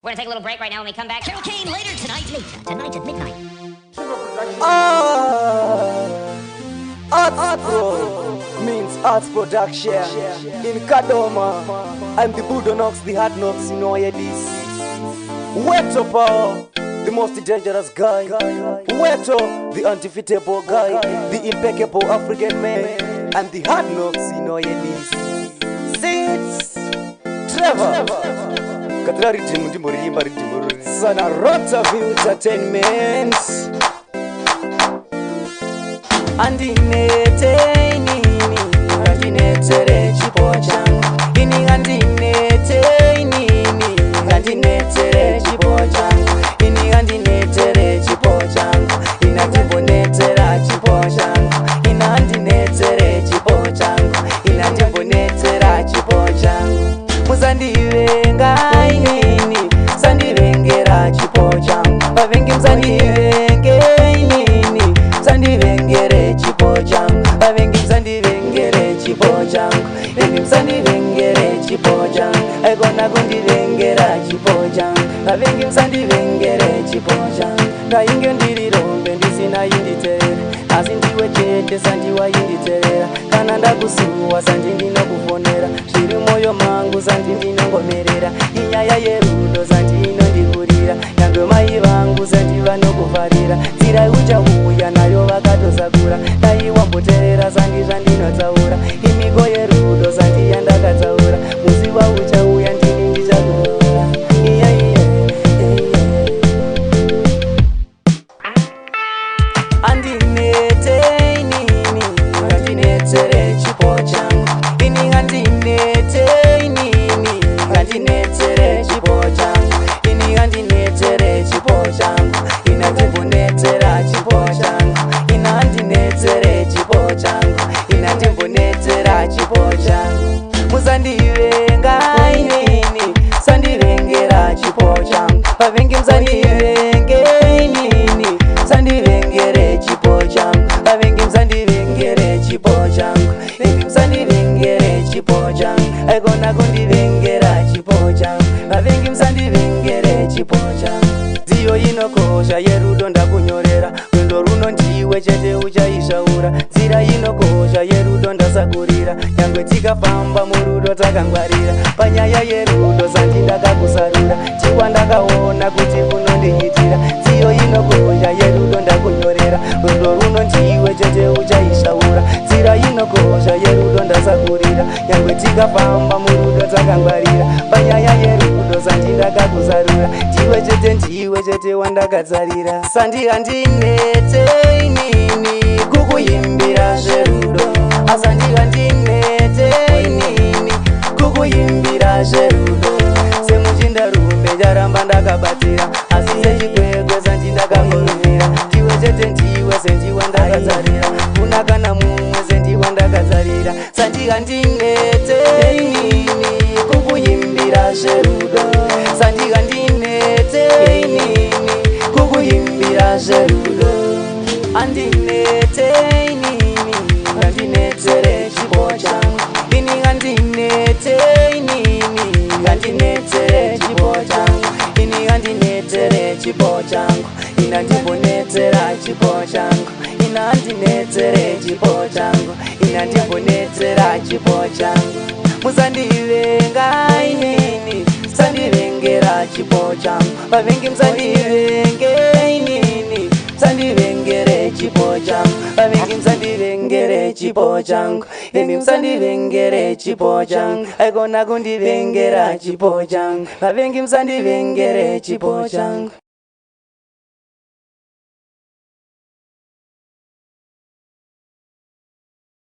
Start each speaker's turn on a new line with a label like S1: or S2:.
S1: We're gonna take a little break right now. When we come back, Carol Kane later tonight at midnight.
S2: Arts Pro means arts production in Kadoma. I'm the Budonox, the Hard Knocks, you know this. Weto Power, the most dangerous guy. Weto, the undefeatable guy, the impeccable African man. I'm the Hard Knocks, you know this. Sits Trevor Katrari Timuri Sana Rota Entertainment. Andinete nini andinetere chipo changu ini andinete nini andinetere chipo changu ini andinetere chipo changu inatibonetera chipo changu ina andinetere chipo changu inatibonetera chipo changu muzandivenga inini sandivengera chipo changu bavengi mzandivenge inini sandivengere chipo changu bavengi msandivengere chipo changu vengi msandivengere chipo changu aikona kundivengera chipo changu bavengi msandivengere chipo changu ngainge ndirirombe ndisina inditerera asi ndiwe chete sandiwa inditerera kana ndakusuwa sandi ndinokufonera zviri moyo mangu sandi ndinongomerera inyaya yerudo sandi inondikurira nyangwe mai vangu sandi vanokufarira nzira uchauya nayo vakatosakura dai wamboteerera sandi zvandinotaura imiko yerudo sandi yandakataura musi wauchauya ndini ndichakuora andinete inini andinetere chipo changu ini andinete inini andinetere chipo changu ini andinetere chipo changu inatibonetera chipo changu ina andinetere chipo changu inatibonetera chipo changu musandivenga inini sandivengera chipo changu bavengi msandivenge inini sandivengere chipo changu bavengi msandivengere chipo changu vengi msandivengere chipo changu aikona kundivengera chipo changu bavengi msandivengere chipo changu dziyo inokosha yerudo ndakunyorera rwendo runo ndiwe chete uchaishaura nzira inokosha yerudo ndasakurira nyangwe tikafamba murudo takangwarira panyaya yerudo sandi ndakakusarura chikwa ndakaona kuti unondiitira dziyo inokosha yerudo ndakunyorera rwendo runo ndiwe chete uchaishaura nzira inokosha yerudo ndasakurira nyangwe tikafamba murudo takangwarira panyaya yerudo sandi ndakakusarura ndiwe chete wandakadzarira sandi handinete inini kukuyimbira zverudo asandi handinete inini kukuyimbira zverudo semuchindarume ndaramba ndakabatira asi sechikwekwe sandi ndakangorumira ndiwe sendiwe ndakadzarira kuna kana mumwe sendiwe ndakadzarira sandi handinete inini kukuyimbira zverudo sandi handinete inini kukuyimbira zverudo andinete inini andinetere chipo changu ini andinete inini andinetere chipo changu ini andinetere chipo changu inandibonetera chipo changu ina andinetere chipo changu inandibonetera chipo changu musandivenga inini sandivengera chipo changu bavengi msandivenge inini sandivengere chipo changu bavengi msandivengere chipo changu imi msandivengere chipo changu aikona kundivengera chipo changu bavengi msandivengere chipo changu